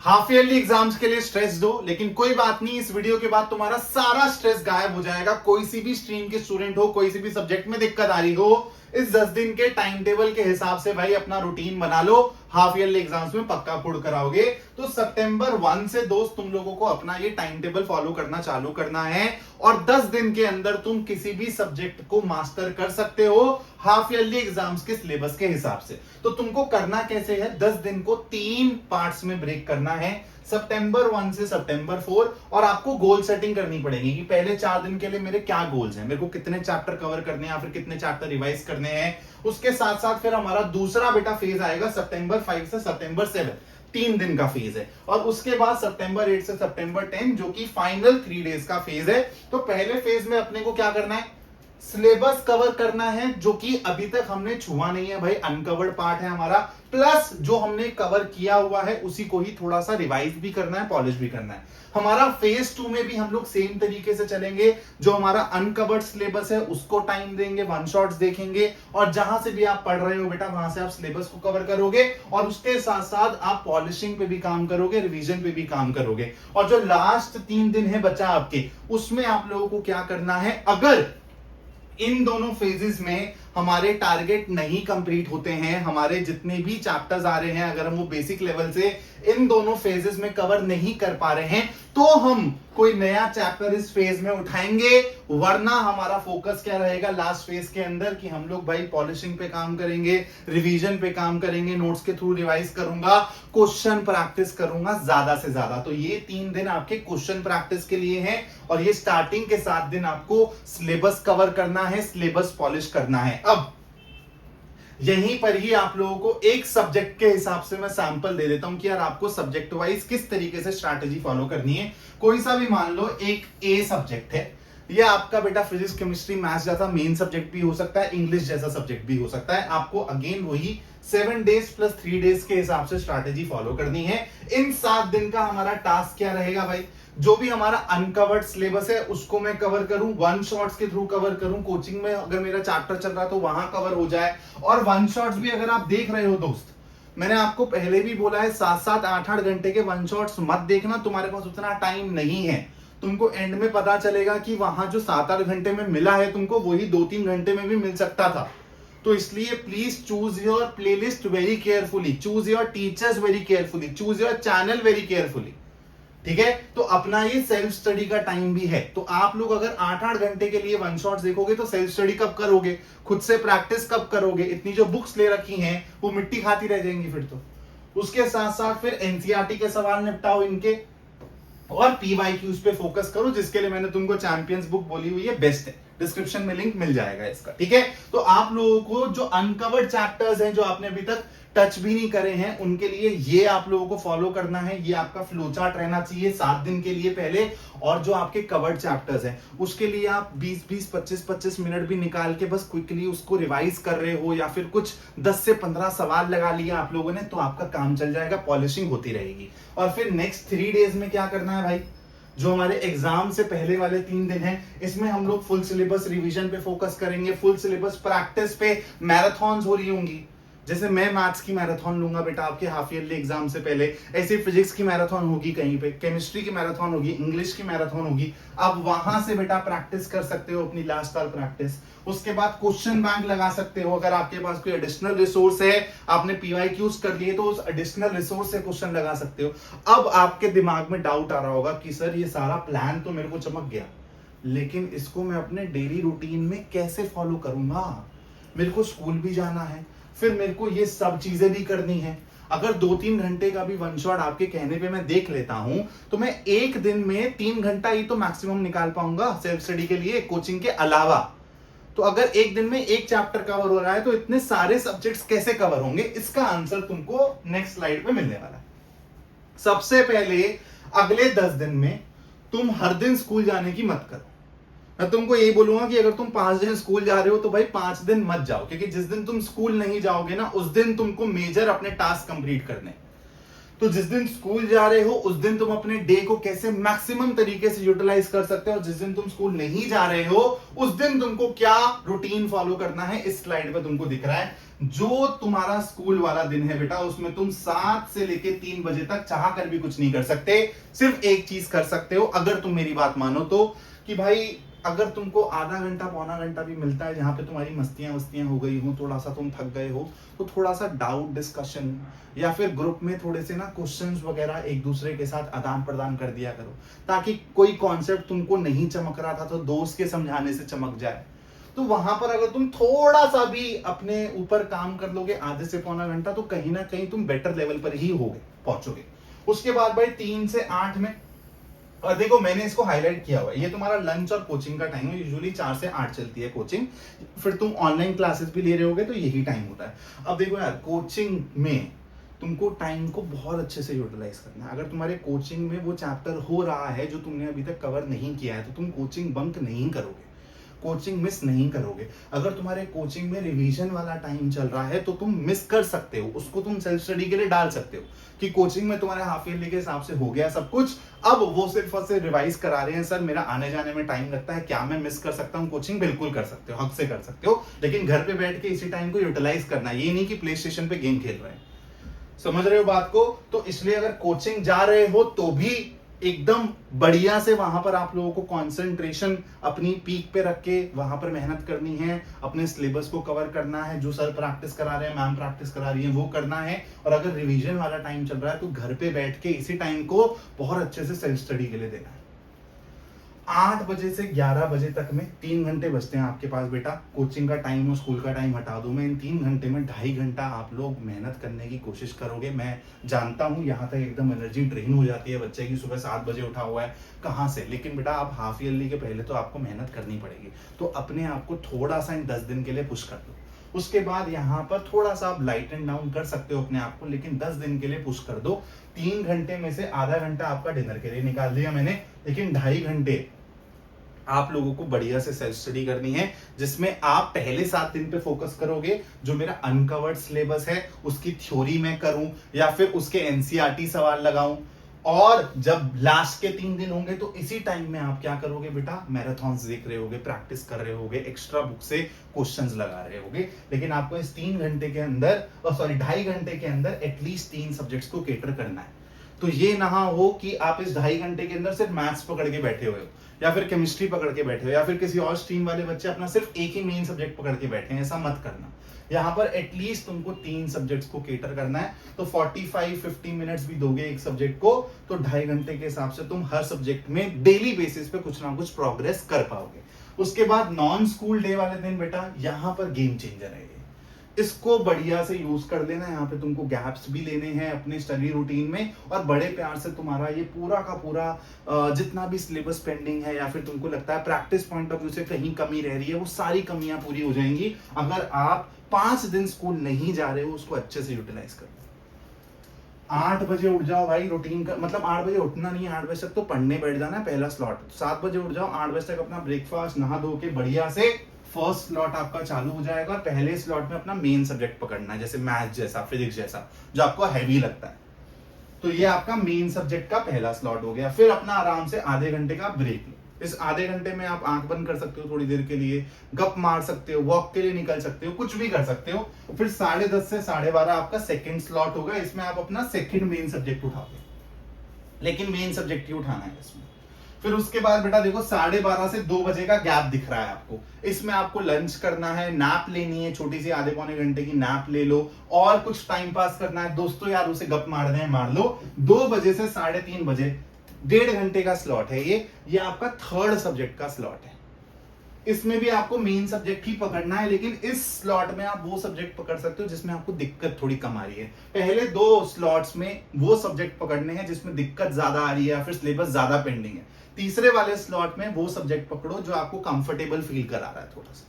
Half yearly exams के लिए stress दो, लेकिन कोई बात नहीं, इस वीडियो के बाद तुम्हारा सारा स्ट्रेस गायब हो जाएगा। कोई सी भी स्ट्रीम के स्टूडेंट हो, कोई सी भी सब्जेक्ट में दिक्कत आ रही हो, इस 10 दिन के टाइम टेबल के हिसाब से भाई अपना रूटीन बना लो, हाफ ईयरली एग्जाम्स में पक्का फुड़ कराओगे। तो सितंबर 1 से दोस्त तुम लोगों को अपना ये टाइम टेबल फॉलो करना चालू करना है और 10 दिन के अंदर तुम किसी भी सब्जेक्ट को मास्टर कर सकते हो हाफ ईयरली एग्जाम्स के सिलेबस के हिसाब से। तो तुमको करना कैसे है, 10 दिन को 3 पार्ट्स में ब्रेक करना है, सितंबर 1 से सितंबर 4। और आपको गोल सेटिंग करनी पड़ेगी कि पहले 4 दिन के लिए मेरे क्या गोल्स हैं, मेरे को कितने चैप्टर कवर करने हैं या फिर कितने चैप्टर रिवाइज करने हैं। उसके साथ साथ फिर हमारा दूसरा बेटा फेज आएगा सितंबर 5 से सितंबर 7, 3 दिन का फेज है। और उसके बाद सितंबर 8 से सितंबर 10 जो कि फाइनल 3 डेज का फेज है। तो पहले फेज में अपने को क्या करना है, सिलेबस कवर करना है, जो कि अभी तक हमने छुआ नहीं है भाई, अनकवर्ड पार्ट है हमारा, प्लस जो हमने कवर किया हुआ है उसी को ही थोड़ा सा रिवाइज भी करना है, पॉलिश भी करना है। हमारा फेज 2 में भी हम लोग सेम तरीके से चलेंगे, जो हमारा अनकवर्ड सिलेबस है उसको टाइम देंगे, वन शॉट्स देखेंगे, और जहां से भी आप पढ़ रहे हो बेटा वहां से आप सिलेबस को कवर करोगे और उसके साथ साथ आप पॉलिशिंग पे भी काम करोगे, रिवीजन पे भी काम करोगे। और जो लास्ट 3 दिन है बचा आपके, उसमें आप लोगों को क्या करना है, अगर इन दोनों फेजेस में हमारे टारगेट नहीं कंप्लीट होते हैं, हमारे जितने भी चैप्टर्स आ रहे हैं अगर हम वो बेसिक लेवल से इन दोनों फेजेस में कवर नहीं कर पा रहे हैं, तो हम कोई नया चैप्टर इस फेज में उठाएंगे। वरना हमारा फोकस क्या रहेगा लास्ट फेज के अंदर कि हम लोग भाई पॉलिशिंग पे काम करेंगे, रिवीजन पे काम करेंगे, नोट्स के थ्रू रिवाइज करूंगा, क्वेश्चन प्रैक्टिस करूंगा ज्यादा से ज्यादा। तो ये 3 दिन आपके क्वेश्चन प्रैक्टिस के लिए हैं और ये स्टार्टिंग के 7 दिन आपको सिलेबस कवर करना है, सिलेबस पॉलिश करना है। अब यहीं पर ही आप लोगों को एक सब्जेक्ट के हिसाब से मैं सैंपल दे देता हूं कि यार आपको सब्जेक्ट वाइज किस तरीके से स्ट्रैटेजी फॉलो करनी है। कोई सा भी मान लो एक ए सब्जेक्ट है, ये आपका बेटा फिजिक्स केमिस्ट्री मैथ्स जैसा मेन सब्जेक्ट भी हो सकता है, इंग्लिश जैसा सब्जेक्ट भी हो सकता है। आपको अगेन वही 7 डेज प्लस 3 डेज के हिसाब से स्ट्रैटेजी फॉलो करनी है। इन 7 दिन का हमारा टास्क क्या रहेगा भाई, जो भी हमारा अनकवर्ड सिलेबस है उसको मैं कवर करूं, वन शॉट्स के थ्रू कवर करूं, कोचिंग में अगर मेरा चैप्टर चल रहा है तो वहां कवर हो जाए। और वन शॉट्स भी अगर आप देख रहे हो दोस्त, मैंने आपको पहले भी बोला है 7-7 8-8 घंटे के वन शॉट्स मत देखना, तुम्हारे पास उतना टाइम नहीं है। तुमको एंड में पता चलेगा कि वहां जो 7-8 घंटे में मिला है तुमको वही 2-3 घंटे में भी मिल सकता था। तो इसलिए please choose your playlist very carefully, choose your teachers very carefully, choose your channel very carefully. ठीक है, तो अपना ये सेल्फ स्टडी का टाइम भी है। तो आप लोग अगर 8-8 घंटे के लिए वन शॉट्स देखोगे तो सेल्फ स्टडी कब करोगे, खुद से प्रैक्टिस कब करोगे, इतनी जो बुक्स ले रखी हैं वो मिट्टी खाती रह जाएंगी फिर तो। उसके साथ साथ फिर एनसीईआरटी के सवाल निपटाओ इनके, और पीवाईक्यूज पे फोकस करो, जिसके लिए मैंने तुमको चैंपियंस बुक बोली हुई है, बेस्ट है, डिस्क्रिप्शन में लिंक मिल जाएगा इसका। ठीक है, तो आप लोगों को जो अनकवर्ड चैप्टर्स हैं जो आपने अभी तक टच भी नहीं करे हैं उनके लिए ये आप लोगों को फॉलो करना है। ये आपका फ्लो चार्ट रहना चाहिए 7 दिन के लिए पहले। और जो आपके कवर्ड चैप्टर्स हैं उसके लिए आप 20-20 25-25 मिनट भी निकाल के बस क्विकली उसको रिवाइज कर रहे हो, या फिर कुछ 10 से 15 सवाल लगा लिया आप लोगों ने, तो आपका काम चल जाएगा, पॉलिशिंग होती रहेगी। और फिर नेक्स्ट 3 डेज में क्या करना है भाई, जो हमारे एग्जाम से पहले वाले 3 दिन हैं इसमें हम लोग फुल सिलेबस रिवीजन पे फोकस करेंगे, फुल सिलेबस प्रैक्टिस पे। मैराथन्स हो रही होंगी, जैसे मैं मैथ्स की मैराथन लूंगा बेटा आपके हाफ ईयरली एग्जाम से पहले, ऐसे फिजिक्स की मैराथन होगी, कहीं पे केमिस्ट्री की मैराथन होगी, इंग्लिश की मैराथन होगी। आप वहां से बेटा प्रैक्टिस कर सकते हो अपनी लास्ट साल प्रैक्टिस। उसके बाद क्वेश्चन बैंक लगा सकते हो, अगर आपके पास कोई एडिशनल रिसोर्स है, आपने पीवाईक्यूज कर लिए तो उस एडिशनल रिसोर्स से क्वेश्चन लगा सकते हो। अब आपके दिमाग में डाउट आ रहा होगा कि सर ये सारा प्लान तो मेरे को चमक गया, लेकिन इसको मैं अपने डेली रूटीन में कैसे फॉलो करूंगा, मेरे को स्कूल भी जाना है, फिर मेरे को ये सब चीजें भी करनी है। अगर 2-3 घंटे का भी वन शॉट आपके कहने पे मैं देख लेता हूं तो मैं एक दिन में 3 घंटा ही तो मैक्सिमम निकाल पाऊंगा सेल्फ स्टडी के लिए, कोचिंग के अलावा। तो अगर एक दिन में एक चैप्टर कवर हो रहा है तो इतने सारे सब्जेक्ट्स कैसे कवर होंगे, इसका आंसर तुमको नेक्स्ट स्लाइड पे मिलने वाला है। सबसे पहले अगले 10 दिन में तुम हर दिन स्कूल जाने की मत करो। मैं तुमको यही बोलूंगा कि अगर तुम 5 दिन स्कूल जा रहे हो तो भाई 5 दिन मत जाओ, क्योंकि जिस दिन तुम स्कूल नहीं जाओगे ना उस दिन तुमको मेजर अपने टास्क कंप्लीट करने। तो जिस दिन स्कूल जा रहे हो उस दिन तुम अपने डे को कैसे मैक्सिमम तरीके से यूटिलाइज कर सकते हो, जिस दिन तुम स्कूल नहीं जा रहे हो उस दिन तुमको क्या रूटीन फॉलो करना है इस स्लाइड पे तुमको दिख रहा है। जो तुम्हारा स्कूल वाला दिन है बेटा उसमें तुम 7 से लेके 3 बजे तक चाह कर भी कुछ नहीं कर सकते। सिर्फ एक चीज कर सकते हो अगर तुम मेरी बात मानो तो, कि भाई अगर तुमको आधा घंटा पौना घंटा भी मिलता है जहां पे तुम्हारी मस्तियां वस्तियां हो गई हो, थोड़ा सा तुम थक गए हो, तो थोड़ा सा डाउट डिस्कशन या फिर ग्रुप में थोड़े से ना क्वेश्चंस वगैरह एक दूसरे के साथ आदान प्रदान कर दिया करो, ताकि कोई कॉन्सेप्ट तुमको नहीं चमक रहा था तो दोस्त के समझाने से चमक जाए। तो वहां पर अगर तुम थोड़ा सा भी अपने ऊपर काम कर लोगे आधे से पौना घंटा, तो कहीं ना कहीं तुम बेटर लेवल पर ही पहुंचोगे। उसके बाद भाई 3 से 8 में, और देखो मैंने इसको हाईलाइट किया हुआ है, ये तुम्हारा लंच और कोचिंग का टाइम है। यूजुअली 4 से 8 चलती है कोचिंग, फिर तुम ऑनलाइन क्लासेस भी ले रहे होगे तो यही टाइम होता है। अब देखो यार, कोचिंग में तुमको टाइम को बहुत अच्छे से यूटिलाइज करना है। अगर तुम्हारे कोचिंग में वो चैप्टर हो रहा है जो तुमने अभी तक कवर नहीं किया है तो तुम कोचिंग बंक नहीं करोगे, कोचिंग मिस नहीं करोगे। अगर तुम्हारे कोचिंग में रिवीजन वाला टाइम चल रहा है तो तुम मिस कर सकते हो, उसको तुम सेल्फ स्टडी के लिए डाल सकते हो कि कोचिंग में तुम्हारे हाफ ईयरली के हिसाब से हो गया सब कुछ, अब वो सिर्फ और सिर्फ रिवाइज करा रहे हैं, सर मेरा आने जाने में टाइम लगता है, क्या मैं मिस कर सकता हूँ कोचिंग? बिल्कुल कर सकते हो, हक से कर सकते हो, लेकिन घर पे बैठ के इसी टाइम को यूटिलाइज करना है, ये नहीं कि प्ले स्टेशन पे गेम खेल रहे हैं। समझ रहे हो बात को? तो इसलिए अगर कोचिंग जा रहे हो तो भी एकदम बढ़िया से वहां पर आप लोगों को कंसंट्रेशन अपनी पीक पे रख के वहां पर मेहनत करनी है, अपने सिलेबस को कवर करना है, जो सर प्रैक्टिस करा रहे हैं, मैम प्रैक्टिस करा रही है, वो करना है। और अगर रिवीजन वाला टाइम चल रहा है तो घर पे बैठ के इसी टाइम को बहुत अच्छे से सेल्फ स्टडी के लिए देना है। 8 बजे से 11 बजे तक में 3 घंटे बचते हैं आपके पास बेटा। कोचिंग का टाइम और स्कूल का टाइम हटा दो, मैं इन 3 घंटे में 2.5 घंटा आप लोग मेहनत करने की कोशिश करोगे। मैं जानता हूं यहाँ तक एकदम एनर्जी ड्रेन हो जाती है बच्चे की, सुबह 7 बजे उठा हुआ है कहाँ से, लेकिन बेटा आप हाफ ईयरली के पहले तो आपको मेहनत करनी पड़ेगी। तो अपने आप को थोड़ा सा इन 10 दिन के लिए पुश कर दो। उसके बाद यहाँ पर थोड़ा सा आप लाइट एंड डाउन कर सकते हो अपने आप को, लेकिन 10 दिन के लिए पुश कर दो। 3 घंटे में से आधा घंटा आपका डिनर के लिए निकाल दिया मैंने, लेकिन 2.5 घंटे आप लोगों को बढ़िया से सेल्फ स्टडी करनी है, जिसमें आप पहले 7 दिन पे फोकस करोगे। जो मेरा अनकवर्ड सिलेबस है उसकी थ्योरी मैं करूं या फिर उसके एनसीईआरटी सवाल लगाऊं, और जब लास्ट के 3 दिन होंगे तो इसी टाइम में आप क्या करोगे बेटा, मैराथॉन्स देख रहे होगे, प्रैक्टिस कर रहे होगे, एक्स्ट्रा बुक से क्वेश्चंस लगा रहे होगे। लेकिन आपको इस 3 घंटे के अंदर, सॉरी 2.5 घंटे के अंदर एटलीस्ट 3 सब्जेक्ट्स को केटर करना है। तो ये ना हो कि आप इस 2.5 घंटे के अंदर सिर्फ मैथ्स पकड़ के बैठे हुए हो, या फिर केमिस्ट्री पकड़ के बैठे हो, या फिर किसी और स्ट्रीम वाले बच्चे अपना सिर्फ एक ही मेन सब्जेक्ट पकड़ के बैठे हैं। ऐसा मत करना। यहाँ पर एटलीस्ट तुमको 3 सब्जेक्ट्स को केटर करना है। तो 45-50 मिनट्स भी दोगे एक सब्जेक्ट को तो 2.5 घंटे के हिसाब से तुम हर सब्जेक्ट में डेली बेसिस पे कुछ ना कुछ प्रोग्रेस कर पाओगे। उसके बाद नॉन स्कूल डे वाले दिन बेटा यहाँ पर गेम चेंजर है, इसको बढ़िया से यूज कर लेना। यहाँ पे तुमको गैप्स भी लेने हैं अपने स्टडी रूटीन में, और बड़े प्यार से तुम्हारा ये पूरा का पूरा जितना भी सिलेबस पेंडिंग है या फिर तुमको लगता है प्रैक्टिस पॉइंट ऑफ व्यू से कहीं कमी रह रही है, वो सारी कमियां पूरी हो जाएंगी अगर आप 5 दिन स्कूल नहीं जा रहे हो। उसको अच्छे से यूटिलाइज करो। 8 बजे उठ जाओ भाई, रूटीन का मतलब 8 बजे उठना नहीं है, 8 बजे तक तो पढ़ने बैठ जाना है, पहला स्लॉट। 7 बजे उठ जाओ, 8 बजे तक अपना ब्रेकफास्ट नहा धो के बढ़िया से फर्स्ट स्लॉट आपका चालू हो जाएगा। पहले स्लॉट में अपना मेन सब्जेक्ट पकड़ना है, जैसे मैथ जैसा, फिजिक्स जैसा, जो आपको हैवी लगता है। तो ये आपका मेन सब्जेक्ट का पहला स्लॉट हो गया। फिर अपना आराम से आधे घंटे का ब्रेक लो। इस आधे घंटे में आप आंख बंद कर सकते हो, थोड़ी देर के लिए गप मार सकते हो, वॉक के लिए निकल सकते हो, कुछ भी कर सकते हो। फिर 10:30 से 12:30 आपका सेकंड स्लॉट होगा। इसमें आप अपना सेकंड मेन सब्जेक्ट उठाओगे, लेकिन मेन सब्जेक्ट ही उठाना है इसमें। फिर उसके बाद बेटा देखो 12:30 से 2 बजे का गैप दिख रहा है आपको, इसमें आपको लंच करना है, नैप लेनी है, छोटी सी आधे पौने घंटे की नैप ले लो, और कुछ टाइम पास करना है, दोस्तों यारों से गप मारने हैं मार लो। 2 बजे से 3:30 बजे 1.5 घंटे का स्लॉट है ये आपका थर्ड सब्जेक्ट का स्लॉट है। इसमें भी आपको मेन सब्जेक्ट ही पकड़ना है, लेकिन इस स्लॉट में आप वो सब्जेक्ट पकड़ सकते हो जिसमें आपको दिक्कत थोड़ी कम आ रही है। पहले 2 स्लॉट्स में वो सब्जेक्ट पकड़ने हैं जिसमें दिक्कत ज्यादा आ रही है या फिर सिलेबस ज्यादा पेंडिंग है। तीसरे वाले स्लॉट में वो सब्जेक्ट पकड़ो जो आपको कंफर्टेबल फील करा रहा है थोड़ा सा।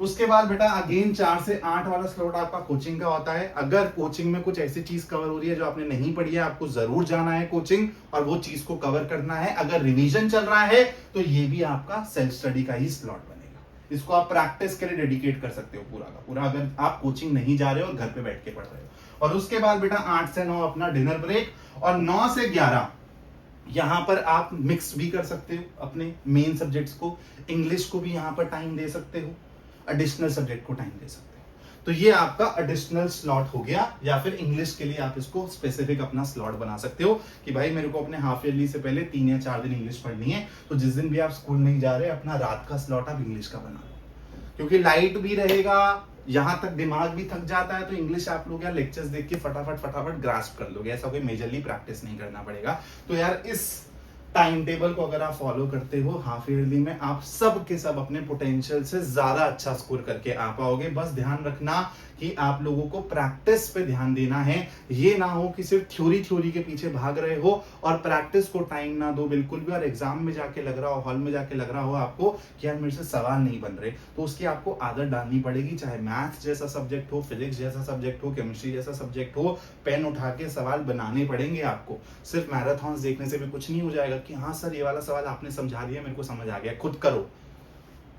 उसके बाद बेटा अगेन 4 से 8 वाला स्लॉट आपका कोचिंग का होता है। अगर कोचिंग में कुछ ऐसी चीज कवर हो रही है जो आपने नहीं पढ़ी है, आपको जरूर जाना है कोचिंग और वो चीज को कवर करना है। अगर रिवीजन चल रहा है तो ये भी आपका सेल्फ स्टडी का ही स्लॉट बनेगा। इसको आप प्रैक्टिस के लिए डेडिकेट कर सकते हो पूरा का पूरा, अगर आप कोचिंग नहीं जा रहे हो और घर पे बैठ के पढ़ रहे हो। और उसके बाद बेटा 8 से 9 अपना डिनर ब्रेक, और 9 से 11 यहां पर आप मिक्स भी कर सकते हो अपने मेन सब्जेक्ट्स को, इंग्लिश को भी यहां पर टाइम दे सकते हो, एडिशनल सब्जेक्ट को टाइम दे सकते हो। तो ये आपका एडिशनल स्लॉट हो गया, या फिर इंग्लिश के लिए आप इसको स्पेसिफिक अपना स्लॉट बना सकते हो कि भाई मेरे को अपने हाफ ईयरली से पहले 3 या 4 दिन इंग्लिश पढ़नी है, तो जिस दिन भी आप स्कूल नहीं जा रहे अपना रात का स्लॉट आप इंग्लिश का बना लो, क्योंकि लाइट भी रहेगा, यहां तक दिमाग भी थक जाता है, तो इंग्लिश आप लोग यार लेक्चर्स देख के फटाफट ग्रास्प कर लोगे, ऐसा कोई मेजरली प्रैक्टिस नहीं करना पड़ेगा। तो यार इस टाइम टेबल को अगर आप फॉलो करते हो, हाफ ईयरली में आप सब के सब अपने पोटेंशियल से ज्यादा अच्छा स्कोर करके आ पाओगे। बस ध्यान रखना कि आप लोगों को प्रैक्टिस पे ध्यान देना है, ये ना हो कि सिर्फ थ्योरी के पीछे भाग रहे हो और प्रैक्टिस को टाइम ना दो बिल्कुल भी, और एग्जाम में जाके लग रहा हो, हॉल में जाके लग रहा हो आपको कि यार मेरे से सवाल नहीं बन रहे, तो उसकी आपको आदत डालनी पड़ेगी। चाहे मैथ्स जैसा सब्जेक्ट हो, फिजिक्स जैसा सब्जेक्ट हो, केमिस्ट्री जैसा सब्जेक्ट हो, पेन उठा के सवाल बनाने पड़ेंगे आपको। सिर्फ मैराथन देखने से भी कुछ नहीं हो जाएगा कि हाँ सर ये वाला सवाल आपने समझा दिया, मेरे को समझ आ गया, खुद करो।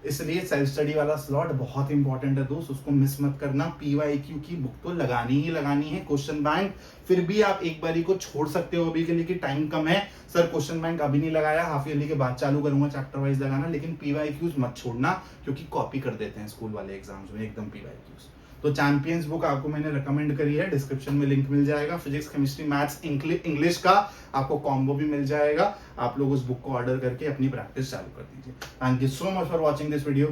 इसलिए सेल्फ स्टडी वाला स्लॉट बहुत इंपॉर्टेंट है दोस्त, उसको मिस मत करना। पीवाईक्यू की बुक तो लगानी ही लगानी है, क्वेश्चन बैंक फिर भी आप एक बारी को छोड़ सकते हो अभी के लिए कि टाइम कम है, सर क्वेश्चन बैंक अभी नहीं लगाया, हाफ ईयरली के बाद चालू करूंगा चैप्टर वाइज लगाना, लेकिन पीवाईक्यूज मत छोड़ना क्योंकि कॉपी कर देते हैं स्कूल वाले एग्जाम्स में एकदम पीवाईक्यूज। तो चैंपियंस बुक आपको मैंने रिकमेंड करी है, डिस्क्रिप्शन में लिंक मिल जाएगा। फिजिक्स, केमिस्ट्री, मैथ्स, इंग्लिश का आपको कॉम्बो भी मिल जाएगा, आप लोग उस बुक को ऑर्डर करके अपनी प्रैक्टिस चालू कर दीजिए। Thank you so much for watching this video.